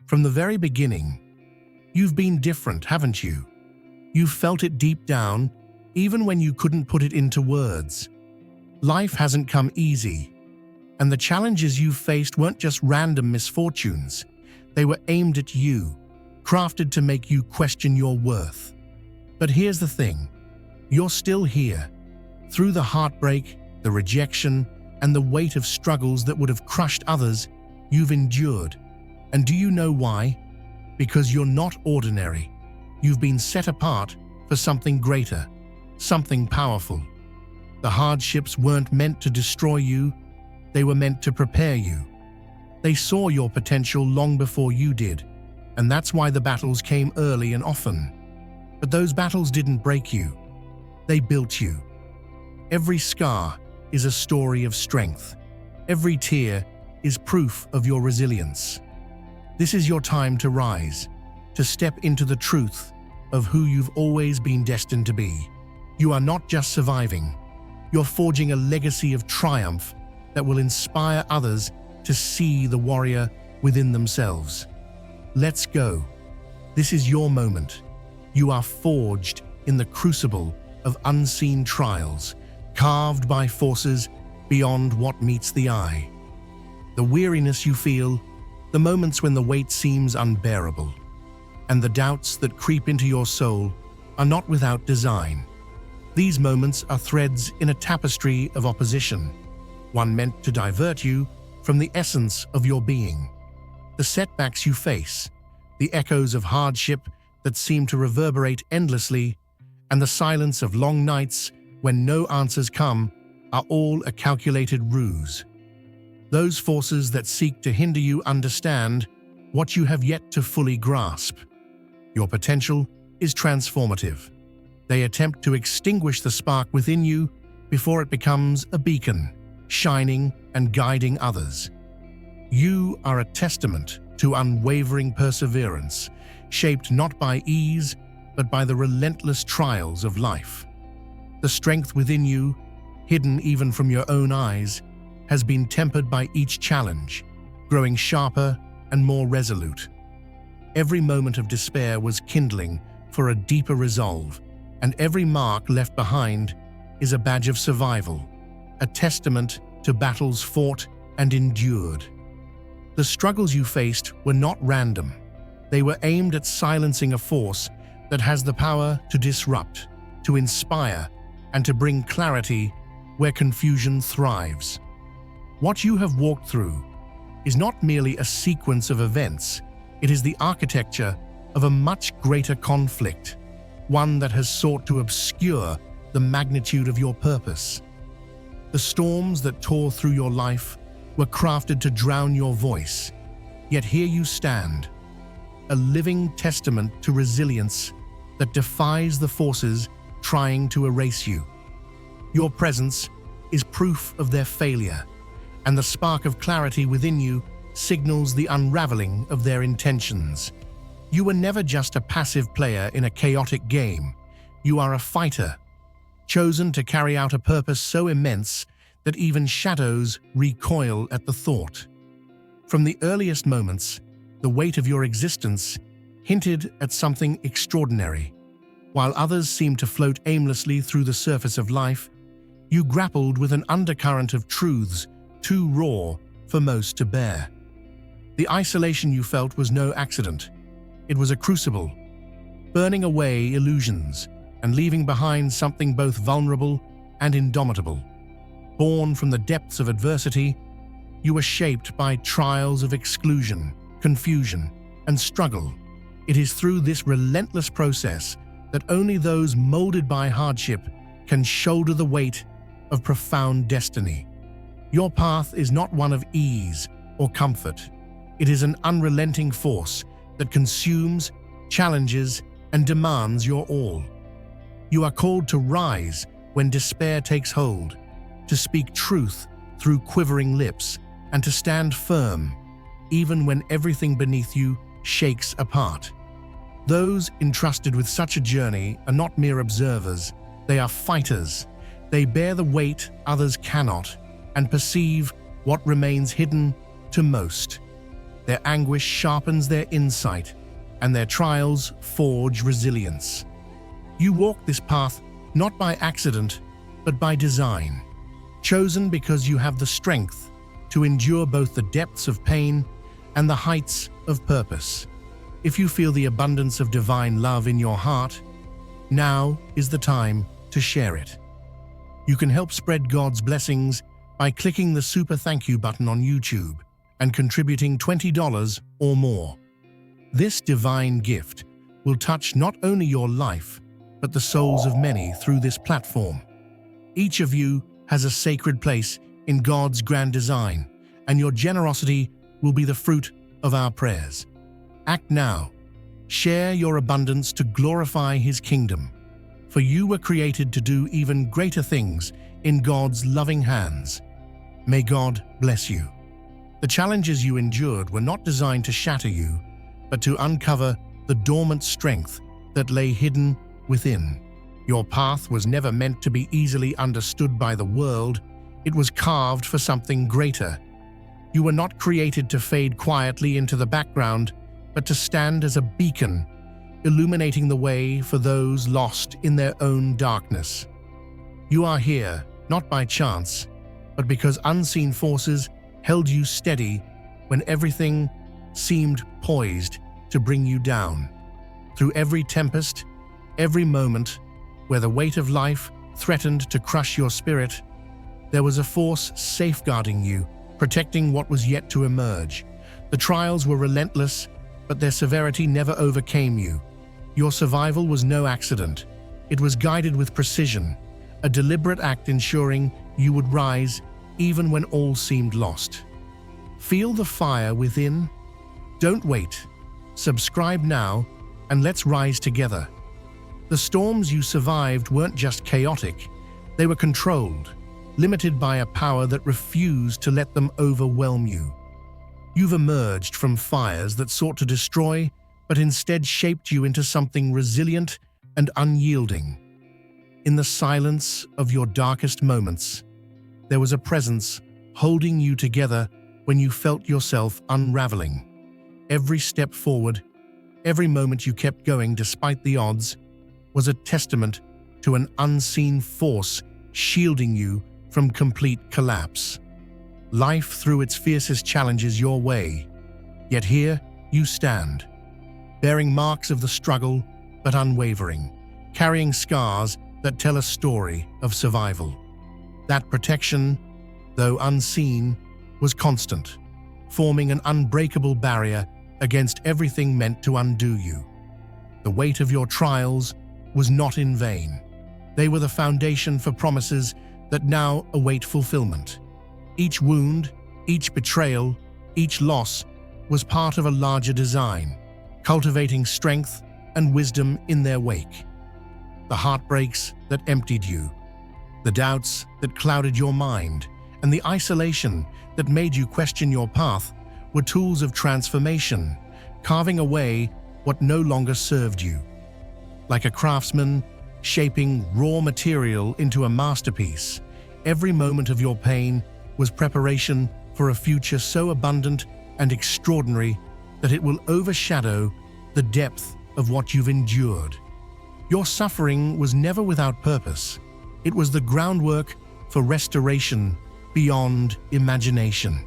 From the very beginning, you've been different, haven't you? You've felt it deep down, even when you couldn't put it into words. Life hasn't come easy, and the challenges you've faced weren't just random misfortunes. They were aimed at you, crafted to make you question your worth. But here's the thing, you're still here. Through the heartbreak, the rejection, and the weight of struggles that would have crushed others, you've endured. And do you know why? Because you're not ordinary. You've been set apart for something greater, something powerful. The hardships weren't meant to destroy you, they were meant to prepare you. They saw your potential long before you did, and that's why the battles came early and often. But those battles didn't break you, they built you. Every scar is a story of strength. Every tear is proof of your resilience. This is your time to rise, to step into the truth of who you've always been destined to be. You are not just surviving, you're forging a legacy of triumph that will inspire others to see the warrior within themselves. Let's go. This is your moment. You are forged in the crucible of unseen trials, carved by forces beyond what meets the eye. The weariness you feel, the moments when the weight seems unbearable, and the doubts that creep into your soul are not without design. These moments are threads in a tapestry of opposition, one meant to divert you from the essence of your being. The setbacks you face, the echoes of hardship that seem to reverberate endlessly, and the silence of long nights when no answers come, are all a calculated ruse. Those forces that seek to hinder you understand what you have yet to fully grasp. Your potential is transformative. They attempt to extinguish the spark within you before it becomes a beacon, shining and guiding others. You are a testament to unwavering perseverance, shaped not by ease, but by the relentless trials of life. The strength within you, hidden even from your own eyes, has been tempered by each challenge, growing sharper and more resolute. Every moment of despair was kindling for a deeper resolve, and every mark left behind is a badge of survival, a testament to battles fought and endured. The struggles you faced were not random. They were aimed at silencing a force that has the power to disrupt, to inspire, and to bring clarity where confusion thrives. What you have walked through is not merely a sequence of events, it is the architecture of a much greater conflict, one that has sought to obscure the magnitude of your purpose. The storms that tore through your life were crafted to drown your voice, yet here you stand, a living testament to resilience that defies the forces trying to erase you. Your presence is proof of their failure, and the spark of clarity within you signals the unraveling of their intentions. You were never just a passive player in a chaotic game. You are a fighter, chosen to carry out a purpose so immense that even shadows recoil at the thought. From the earliest moments, the weight of your existence hinted at something extraordinary. While others seemed to float aimlessly through the surface of life, you grappled with an undercurrent of truths too raw for most to bear. The isolation you felt was no accident. It was a crucible, burning away illusions and leaving behind something both vulnerable and indomitable. Born from the depths of adversity, you were shaped by trials of exclusion, confusion, and struggle. It is through this relentless process that only those molded by hardship can shoulder the weight of profound destiny. Your path is not one of ease or comfort. It is an unrelenting force that consumes, challenges, and demands your all. You are called to rise when despair takes hold, to speak truth through quivering lips, and to stand firm even when everything beneath you shakes apart. Those entrusted with such a journey are not mere observers, they are fighters. They bear the weight others cannot and perceive what remains hidden to most. Their anguish sharpens their insight, and their trials forge resilience. You walk this path not by accident, but by design, chosen because you have the strength to endure both the depths of pain and the heights of purpose. If you feel the abundance of divine love in your heart, now is the time to share it. You can help spread God's blessings by clicking the super thank you button on YouTube and contributing $20 or more. This divine gift will touch not only your life, but the souls of many through this platform. Each of you has a sacred place in God's grand design, and your generosity will be the fruit of our prayers. Act now. Share your abundance to glorify His kingdom, for you were created to do even greater things in God's loving hands. May God bless you. The challenges you endured were not designed to shatter you, but to uncover the dormant strength that lay hidden within. Your path was never meant to be easily understood by the world. It was carved for something greater. You were not created to fade quietly into the background, but to stand as a beacon, illuminating the way for those lost in their own darkness. You are here, not by chance, but because unseen forces held you steady when everything seemed poised to bring you down. Through every tempest, every moment where the weight of life threatened to crush your spirit, there was a force safeguarding you, protecting what was yet to emerge. The trials were relentless, but their severity never overcame you. Your survival was no accident. It was guided with precision, a deliberate act ensuring you would rise even when all seemed lost. Feel the fire within? Don't wait. Subscribe now, and let's rise together. The storms you survived weren't just chaotic, they were controlled, limited by a power that refused to let them overwhelm you. You've emerged from fires that sought to destroy, but instead shaped you into something resilient and unyielding. In the silence of your darkest moments, there was a presence holding you together when you felt yourself unraveling. Every step forward, every moment you kept going despite the odds, was a testament to an unseen force shielding you from complete collapse. Life threw its fiercest challenges your way, yet here you stand, bearing marks of the struggle but unwavering, carrying scars that tell a story of survival. That protection, though unseen, was constant, forming an unbreakable barrier against everything meant to undo you. The weight of your trials was not in vain. They were the foundation for promises that now await fulfillment. Each wound, each betrayal, each loss was part of a larger design, cultivating strength and wisdom in their wake. The heartbreaks that emptied you, the doubts that clouded your mind, and the isolation that made you question your path were tools of transformation, carving away what no longer served you. Like a craftsman shaping raw material into a masterpiece, every moment of your pain was preparation for a future so abundant and extraordinary that it will overshadow the depth of what you've endured. Your suffering was never without purpose. It was the groundwork for restoration beyond imagination.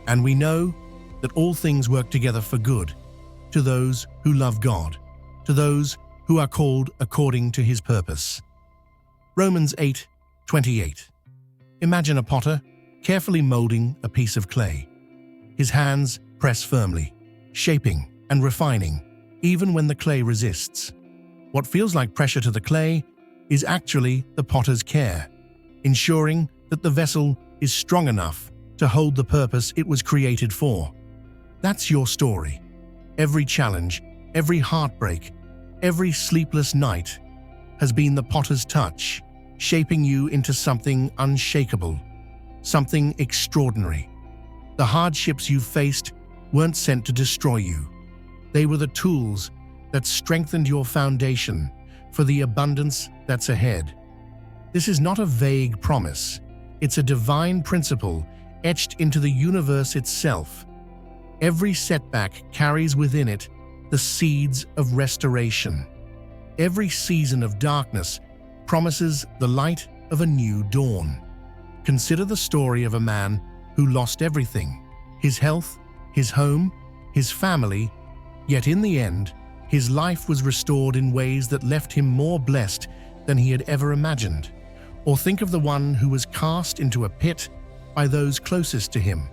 And we know that all things work together for good, to those who love God, to those who are called according to His purpose. Romans 8:28. Imagine a potter carefully molding a piece of clay. His hands press firmly, shaping and refining, even when the clay resists. What feels like pressure to the clay is actually the potter's care, ensuring that the vessel is strong enough to hold the purpose it was created for. That's your story. Every challenge, every heartbreak, every sleepless night has been the potter's touch, shaping you into something unshakable, something extraordinary. The hardships you faced weren't sent to destroy you. They were the tools that strengthened your foundation for the abundance that's ahead. This is not a vague promise. It's a divine principle etched into the universe itself. Every setback carries within it the seeds of restoration. Every season of darkness promises the light of a new dawn. Consider the story of a man who lost everything: his health, his home, his family, yet in the end, his life was restored in ways that left him more blessed than he had ever imagined. Or think of the one who was cast into a pit by those closest to him,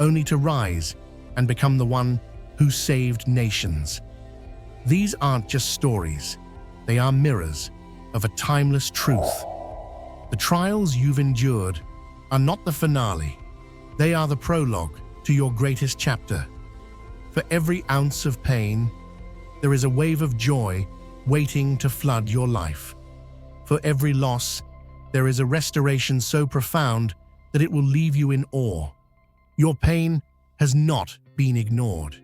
only to rise and become the one who saved nations. These aren't just stories, they are mirrors of a timeless truth. The trials you've endured are not the finale, they are the prologue to your greatest chapter. For every ounce of pain, there is a wave of joy waiting to flood your life. For every loss, there is a restoration so profound that it will leave you in awe. Your pain has not been ignored.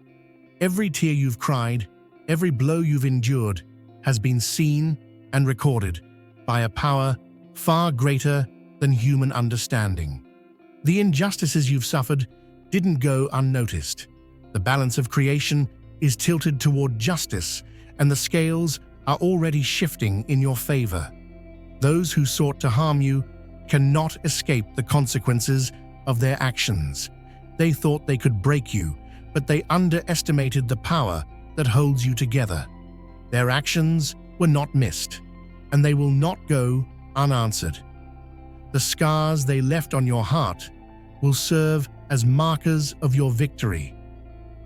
Every tear you've cried, every blow you've endured, has been seen and recorded by a power far greater than human understanding. The injustices you've suffered didn't go unnoticed. The balance of creation is tilted toward justice, and the scales are already shifting in your favor. Those who sought to harm you cannot escape the consequences of their actions. They thought they could break you, but they underestimated the power that holds you together. Their actions were not missed, and they will not go unanswered. The scars they left on your heart will serve as markers of your victory,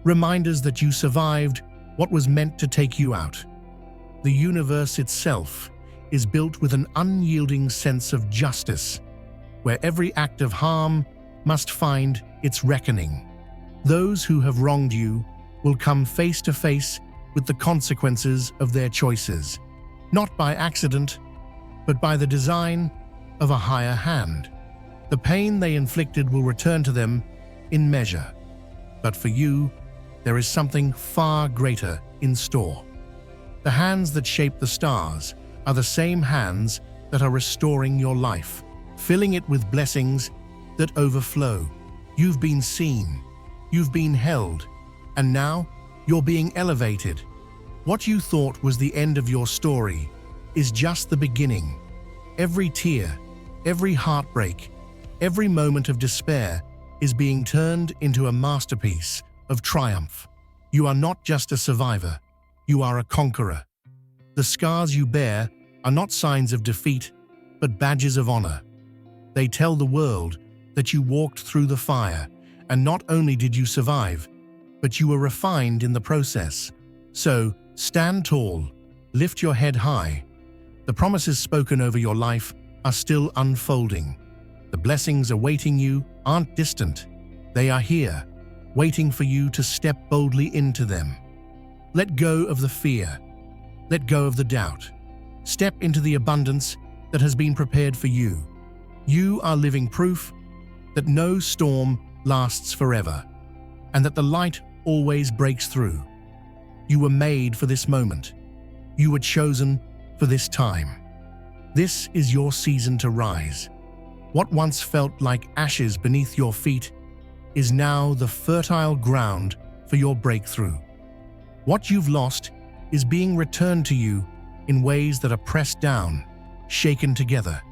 reminders that you survived what was meant to take you out. The universe itself is built with an unyielding sense of justice, where every act of harm must find its reckoning. Those who have wronged you will come face to face with the consequences of their choices, not by accident, but by the design of a higher hand. The pain they inflicted will return to them in measure. But for you, there is something far greater in store. The hands that shape the stars are the same hands that are restoring your life, filling it with blessings that overflow. You've been seen, you've been held, and now you're being elevated. What you thought was the end of your story is just the beginning. Every tear, every heartbreak, every moment of despair is being turned into a masterpiece of triumph. You are not just a survivor, you are a conqueror. The scars you bear are not signs of defeat, but badges of honor. They tell the world that you walked through the fire, and not only did you survive, but you were refined in the process. So, stand tall, lift your head high. The promises spoken over your life are still unfolding. The blessings awaiting you aren't distant. They are here, waiting for you to step boldly into them. Let go of the fear. Let go of the doubt. Step into the abundance that has been prepared for you. You are living proof that no storm lasts forever, and that the light always breaks through. You were made for this moment. You were chosen for this time. This is your season to rise. What once felt like ashes beneath your feet is now the fertile ground for your breakthrough. What you've lost is being returned to you in ways that are pressed down, shaken together,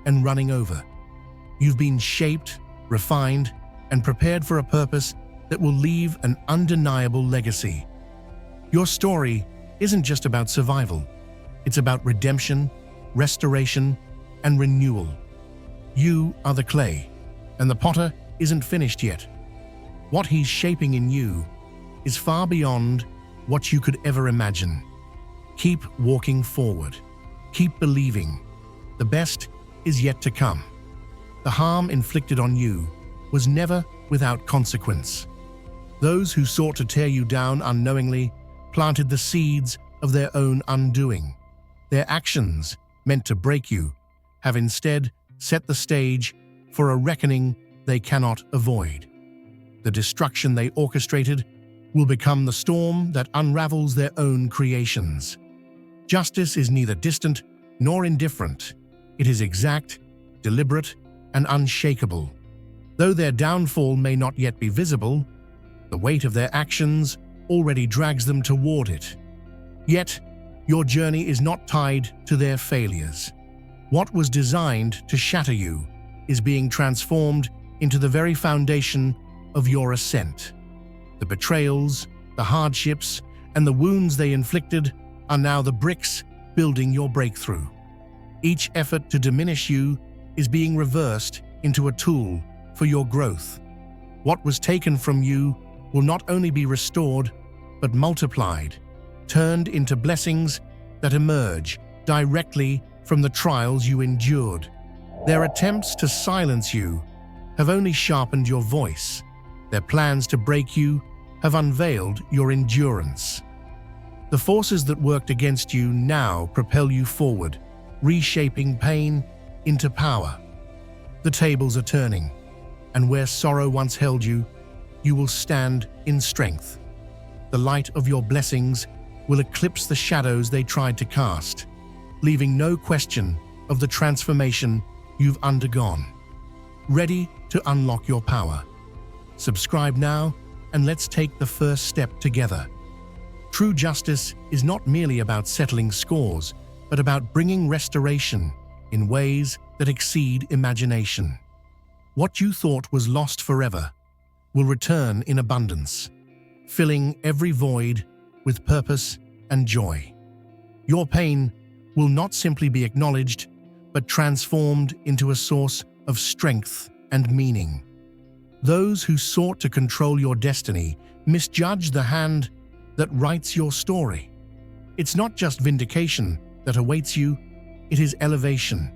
and running over. You've been shaped, refined, and prepared for a purpose that will leave an undeniable legacy. Your story isn't just about survival. It's about redemption, restoration, and renewal. You are the clay, and the potter isn't finished yet. What he's shaping in you is far beyond what you could ever imagine. Keep walking forward. Keep believing. The best is yet to come. The harm inflicted on you was never without consequence. Those who sought to tear you down unknowingly planted the seeds of their own undoing. Their actions, meant to break you, have instead set the stage for a reckoning they cannot avoid. The destruction they orchestrated will become the storm that unravels their own creations. Justice is neither distant nor indifferent. It is exact, deliberate, and unshakable. Though their downfall may not yet be visible, The weight of their actions already drags them toward it. Yet, your journey is not tied to their failures. What was designed to shatter you is being transformed into the very foundation of your ascent. The betrayals, the hardships, and the wounds they inflicted are now the bricks building your breakthrough. Each effort to diminish you is being reversed into a tool for your growth. What was taken from you will not only be restored, but multiplied, turned into blessings that emerge directly from the trials you endured. Their attempts to silence you have only sharpened your voice. Their plans to break you have unveiled your endurance. The forces that worked against you now propel you forward, reshaping pain into power. The tables are turning, and where sorrow once held you, you will stand in strength. The light of your blessings will eclipse the shadows they tried to cast, leaving no question of the transformation you've undergone. Ready to unlock your power? Subscribe now, and let's take the first step together. True justice is not merely about settling scores, but about bringing restoration in ways that exceed imagination. What you thought was lost forever will return in abundance, filling every void with purpose and joy. Your pain will not simply be acknowledged, but transformed into a source of strength and meaning. Those who sought to control your destiny misjudged the hand that writes your story. It's not just vindication that awaits you, it is elevation.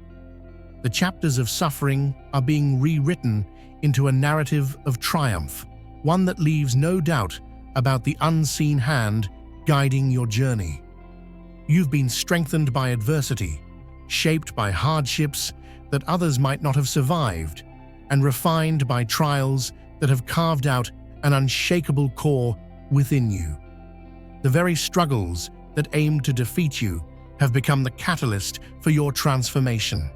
The chapters of suffering are being rewritten into a narrative of triumph, one that leaves no doubt about the unseen hand guiding your journey. You've been strengthened by adversity, shaped by hardships that others might not have survived, and refined by trials that have carved out an unshakable core within you. The very struggles that aimed to defeat you have become the catalyst for your transformation.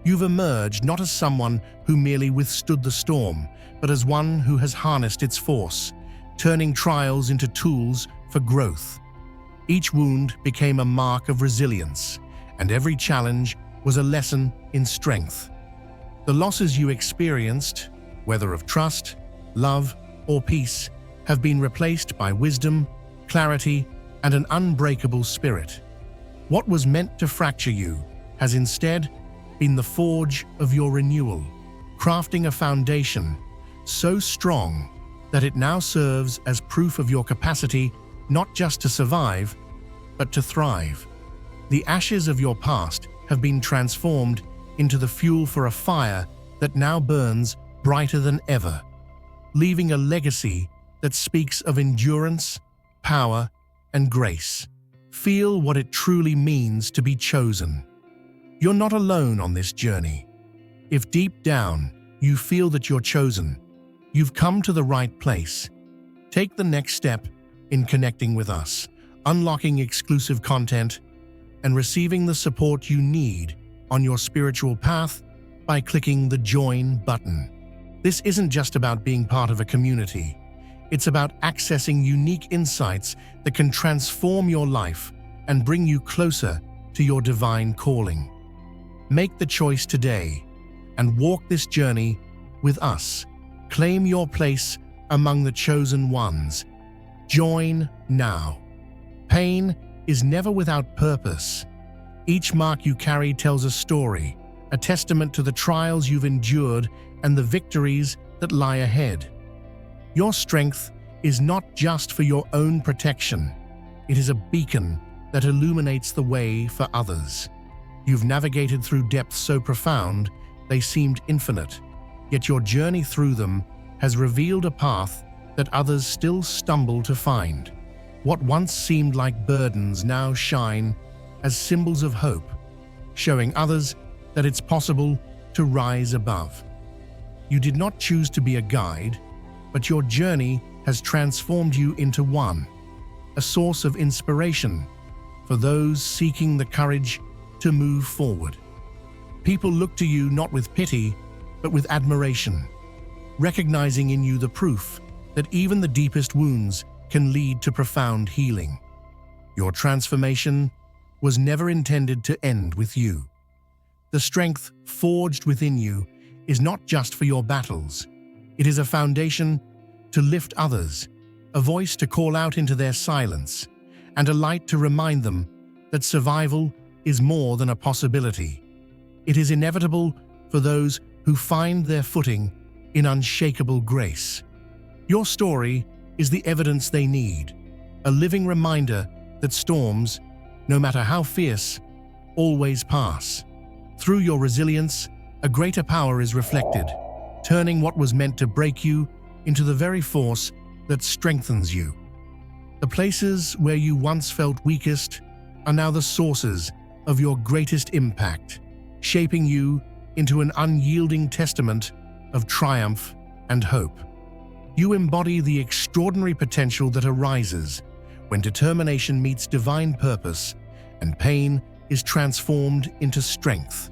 You've emerged not as someone who merely withstood the storm, but as one who has harnessed its force, turning trials into tools for growth. Each wound became a mark of resilience, and every challenge was a lesson in strength. The losses you experienced, whether of trust, love, or peace, have been replaced by wisdom, clarity, and an unbreakable spirit. What was meant to fracture you has instead been the forge of your renewal, crafting a foundation so strong that it now serves as proof of your capacity not just to survive, but to thrive. The ashes of your past have been transformed into the fuel for a fire that now burns brighter than ever, leaving a legacy that speaks of endurance, power, and grace. Feel what it truly means to be chosen. You're not alone on this journey. If deep down you feel that you're chosen, you've come to the right place. Take the next step in connecting with us, unlocking exclusive content, and receiving the support you need on your spiritual path by clicking the Join button. This isn't just about being part of a community. It's about accessing unique insights that can transform your life and bring you closer to your divine calling. Make the choice today and walk this journey with us. Claim your place among the chosen ones. Join now. Pain is never without purpose. Each mark you carry tells a story, a testament to the trials you've endured and the victories that lie ahead. Your strength is not just for your own protection. It is a beacon that illuminates the way for others. You've navigated through depths so profound they seemed infinite, yet your journey through them has revealed a path that others still stumble to find. What once seemed like burdens now shine as symbols of hope, showing others that it's possible to rise above. You did not choose to be a guide, but your journey has transformed you into one, a source of inspiration for those seeking the courage to move forward. People look to you not with pity, but with admiration, recognizing in you the proof that even the deepest wounds can lead to profound healing. Your transformation was never intended to end with you. The strength forged within you is not just for your battles. It is a foundation to lift others, a voice to call out into their silence, and a light to remind them that survival is more than a possibility. It is inevitable for those who find their footing in unshakable grace. Your story is the evidence they need, a living reminder that storms, no matter how fierce, always pass. Through your resilience, a greater power is reflected, turning what was meant to break you into the very force that strengthens you. The places where you once felt weakest are now the sources of your greatest impact, shaping you into an unyielding testament of triumph and hope. You embody the extraordinary potential that arises when determination meets divine purpose and pain is transformed into strength.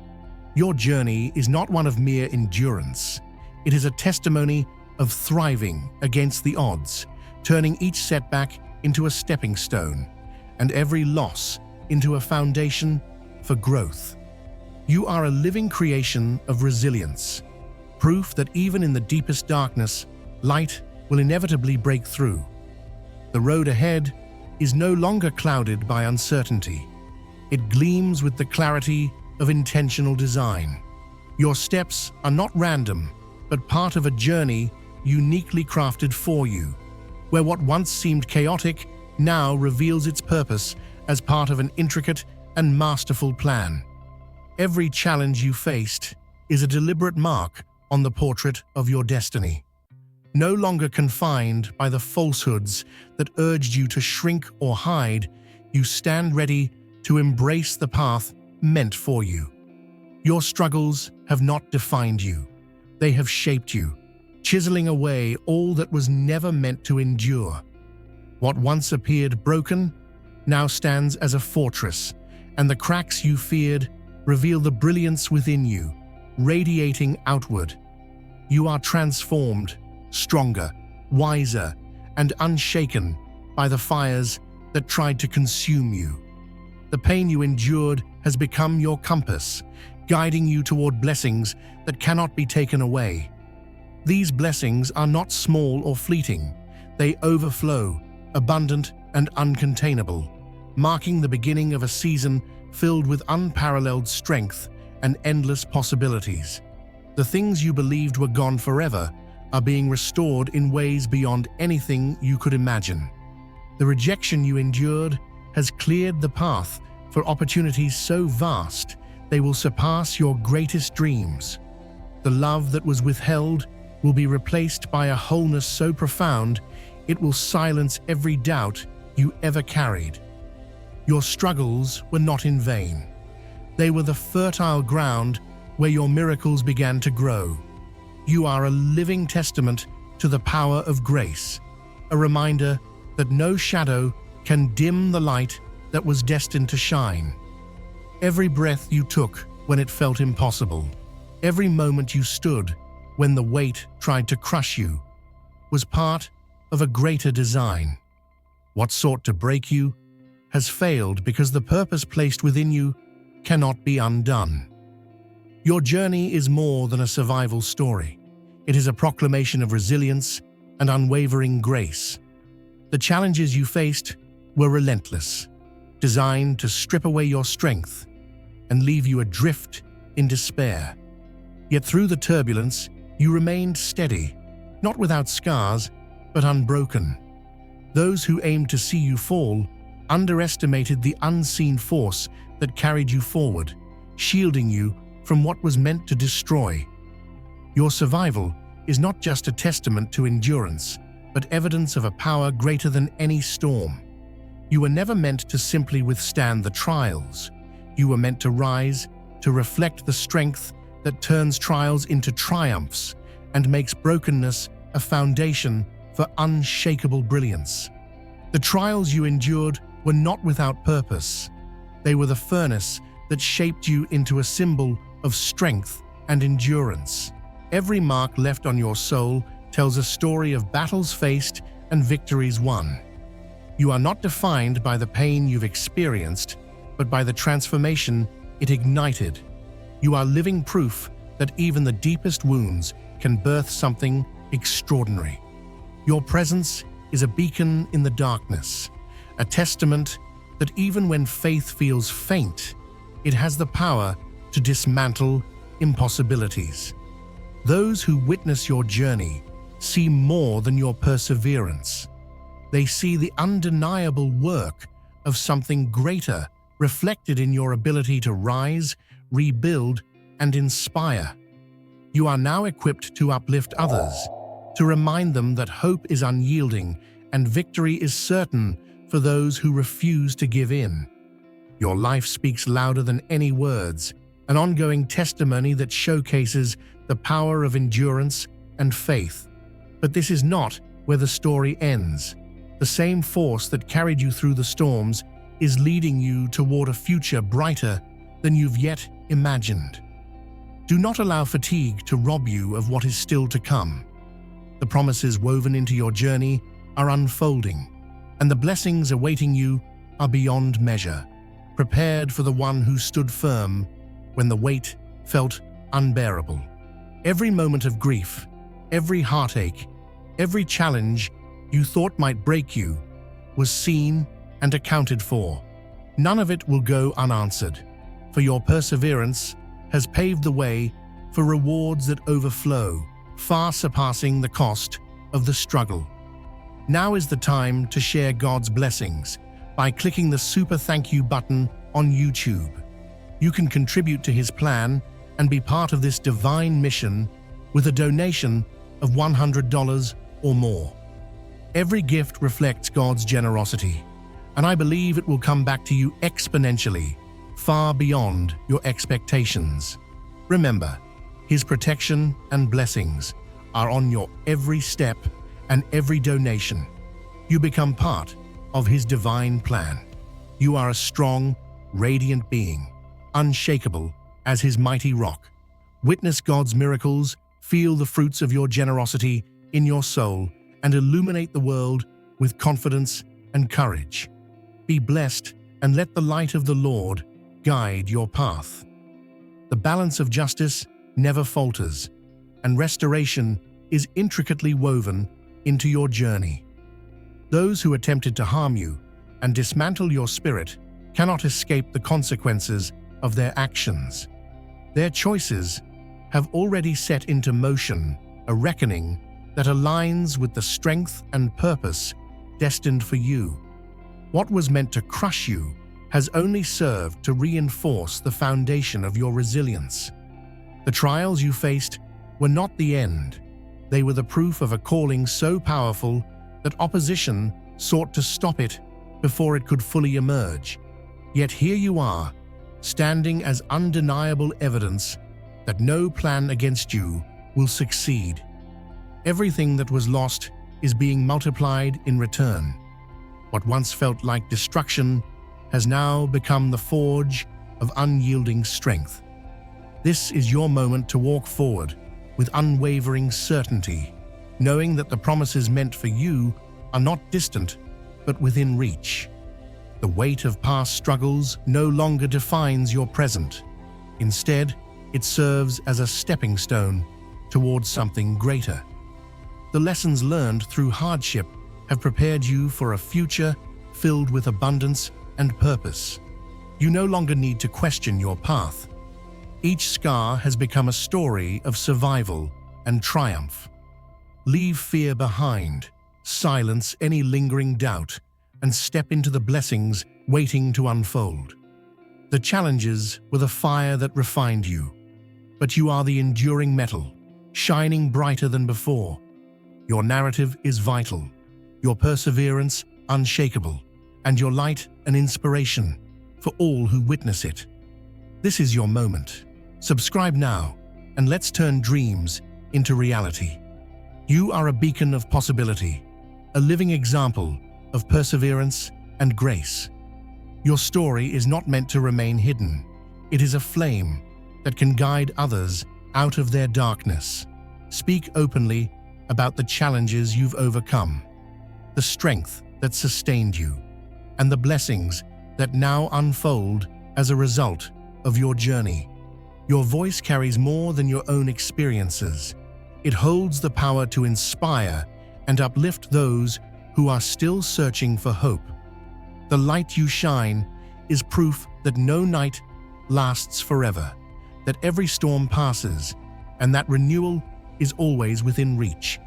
Your journey is not one of mere endurance. It is a testimony of thriving against the odds, turning each setback into a stepping stone and every loss into a foundation for growth. You are a living creation of resilience, proof that even in the deepest darkness, light will inevitably break through. The road ahead is no longer clouded by uncertainty. It gleams with the clarity of intentional design. Your steps are not random, but part of a journey uniquely crafted for you, where what once seemed chaotic now reveals its purpose as part of an intricate and masterful plan. Every challenge you faced is a deliberate mark on the portrait of your destiny. No longer confined by the falsehoods that urged you to shrink or hide, you stand ready to embrace the path meant for you. Your struggles have not defined you. They have shaped you, chiseling away all that was never meant to endure. What once appeared broken now stands as a fortress, and the cracks you feared reveal the brilliance within you, radiating outward. You are transformed, stronger, wiser, and unshaken by the fires that tried to consume you. The pain you endured has become your compass, guiding you toward blessings that cannot be taken away. These blessings are not small or fleeting. They overflow, abundant and uncontainable, marking the beginning of a season filled with unparalleled strength and endless possibilities. The things you believed were gone forever are being restored in ways beyond anything you could imagine. The rejection you endured has cleared the path for opportunities so vast they will surpass your greatest dreams. The love that was withheld will be replaced by a wholeness so profound it will silence every doubt you ever carried. Your struggles were not in vain. They were the fertile ground where your miracles began to grow. You are a living testament to the power of grace, a reminder that no shadow can dim the light that was destined to shine. Every breath you took when it felt impossible, every moment you stood when the weight tried to crush you, was part of a greater design. What sought to break you has failed because the purpose placed within you cannot be undone. Your journey is more than a survival story. It is a proclamation of resilience and unwavering grace. The challenges you faced were relentless, designed to strip away your strength and leave you adrift in despair. Yet through the turbulence, you remained steady, not without scars, but unbroken. Those who aimed to see you fall underestimated the unseen force that carried you forward, shielding you from what was meant to destroy. Your survival is not just a testament to endurance, but evidence of a power greater than any storm. You were never meant to simply withstand the trials. You were meant to rise, to reflect the strength that turns trials into triumphs and makes brokenness a foundation for unshakable brilliance. The trials you endured were not without purpose. They were the furnace that shaped you into a symbol of strength and endurance. Every mark left on your soul tells a story of battles faced and victories won. You are not defined by the pain you've experienced, but by the transformation it ignited. You are living proof that even the deepest wounds can birth something extraordinary. Your presence is a beacon in the darkness, a testament that even when faith feels faint, it has the power to dismantle impossibilities. Those who witness your journey see more than your perseverance. They see the undeniable work of something greater reflected in your ability to rise, rebuild, and inspire. You are now equipped to uplift others, to remind them that hope is unyielding and victory is certain for those who refuse to give in. Your life speaks louder than any words, an ongoing testimony that showcases the power of endurance and faith. But this is not where the story ends. The same force that carried you through the storms is leading you toward a future brighter than you've yet imagined. Do not allow fatigue to rob you of what is still to come. The promises woven into your journey are unfolding, and the blessings awaiting you are beyond measure. Prepared for the one who stood firm when the weight felt unbearable. Every moment of grief, every heartache, every challenge you thought might break you was seen and accounted for. None of it will go unanswered, for your perseverance has paved the way for rewards that overflow, far surpassing the cost of the struggle. Now is the time to share God's blessings by clicking the super thank you button on YouTube. You can contribute to His plan and be part of this divine mission with a donation of $100 or more. Every gift reflects God's generosity, and I believe it will come back to you exponentially, far beyond your expectations. Remember, His protection and blessings are on your every step and every donation. You become part of His divine plan. You are a strong, radiant being, unshakable as His mighty rock. Witness God's miracles, feel the fruits of your generosity in your soul, and illuminate the world with confidence and courage. Be blessed and let the light of the Lord guide your path. The balance of justice never falters, and restoration is intricately woven into your journey. Those who attempted to harm you and dismantle your spirit cannot escape the consequences of their actions. Their choices have already set into motion a reckoning that aligns with the strength and purpose destined for you. What was meant to crush you has only served to reinforce the foundation of your resilience. The trials you faced were not the end. They were the proof of a calling so powerful that opposition sought to stop it before it could fully emerge. Yet here you are, standing as undeniable evidence that no plan against you will succeed. Everything that was lost is being multiplied in return. What once felt like destruction has now become the forge of unyielding strength. This is your moment to walk forward with unwavering certainty, knowing that the promises meant for you are not distant, but within reach. The weight of past struggles no longer defines your present. Instead, it serves as a stepping stone towards something greater. The lessons learned through hardship have prepared you for a future filled with abundance and purpose. You no longer need to question your path. Each scar has become a story of survival and triumph. Leave fear behind, silence any lingering doubt, and step into the blessings waiting to unfold. The challenges were the fire that refined you, but you are the enduring metal, shining brighter than before. Your narrative is vital, your perseverance unshakable, and your light an inspiration for all who witness it. This is your moment. Subscribe now, and let's turn dreams into reality. You are a beacon of possibility, a living example of perseverance and grace. Your story is not meant to remain hidden. It is a flame that can guide others out of their darkness. Speak openly about the challenges you've overcome, the strength that sustained you, and the blessings that now unfold as a result of your journey. Your voice carries more than your own experiences. It holds the power to inspire and uplift those who are still searching for hope. The light you shine is proof that no night lasts forever, that every storm passes, and that renewal is always within reach.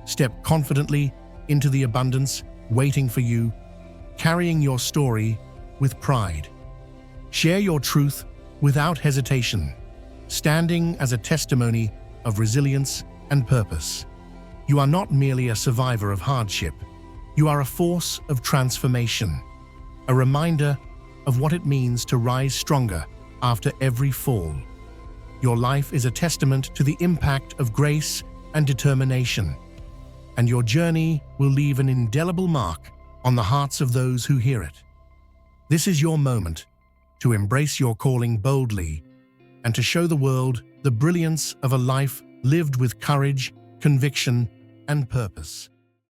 Step confidently into the abundance waiting for you, carrying your story with pride. Share your truth without hesitation, standing as a testimony of resilience and purpose. You are not merely a survivor of hardship. You are a force of transformation, a reminder of what it means to rise stronger after every fall. Your life is a testament to the impact of grace and determination, and your journey will leave an indelible mark on the hearts of those who hear it. This is your moment to embrace your calling boldly and to show the world the brilliance of a life lived with courage, conviction, and purpose.